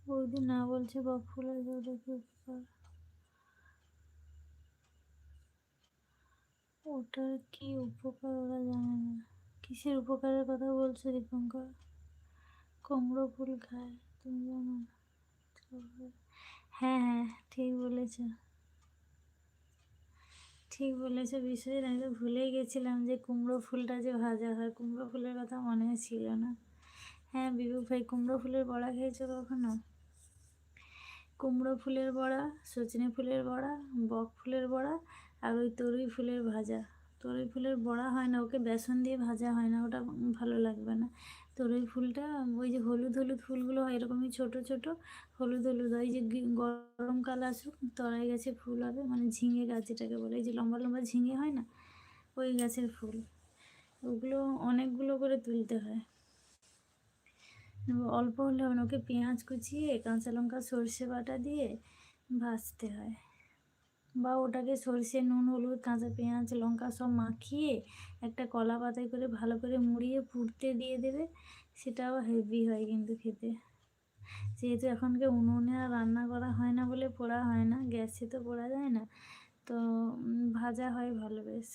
বৌদি না বলছে বক ফুল আছে, ওটা কি উপকার? ওটার কি উপকার ওরা জানে না। কিসের উপকারের কথা বলছো দীপঙ্কর? কুমড়ো ফুল খায়, তুমি জানো না? হ্যাঁ হ্যাঁ, ঠিক বলেছ, ঠিক বলেছ বিষয়টা। আমি তো ভুলেই গেছিলাম যে কুমড়ো ফুলটা যে ভাজা হয়, কুমড়ো ফুলের কথা মনে ছিল না। হ্যাঁ বিবেক ভাই, কুমড়ো ফুলের বড়া খেয়েছো কখনো? কুমড়ো ফুলের বড়া, সজনে ফুলের বড়া, বক ফুলের বড়া, আর ওই তরুই ফুলের ভাজা। তরুই ফুলের বড়া হয় না, ওকে বেসন দিয়ে ভাজা হয় না, ওটা ভালো লাগবে না। তরুই ফুলটা ওই যে হলুদ হলুদ ফুলগুলো হয় এরকমই ছোট ছোট, হলুদ হলুদ হয়। এই যে গরমকাল আসুক, তরাই গাছে ফুল হবে, মানে ঝিঙে গাছ যেটাকে বলে, এই যে লম্বা লম্বা ঝিঙে হয় না, ওই গাছের ফুল। ওগুলো অনেকগুলো করে তুলতে হয়, অল্প হলে হবে না, ওকে পেঁয়াজ কুচিয়ে কাঁচা লঙ্কা সর্ষে বাটা দিয়ে ভাজতে হয়। বা ওটাকে সর্ষে নুন হলুদ কাঁচা পেঁয়াজ লঙ্কা সব মাখিয়ে একটা কলা পাতায় করে ভালো করে মুড়িয়ে পুড়তে দিয়ে দেবে, সেটাও হেভি হয় কিন্তু খেতে। যেহেতু এখনকে উনুনে আর রান্না করা হয় না বলে পোড়া হয় না, গ্যাসে তো পোড়া যায় না, তো ভাজা হয় ভালো বেশ।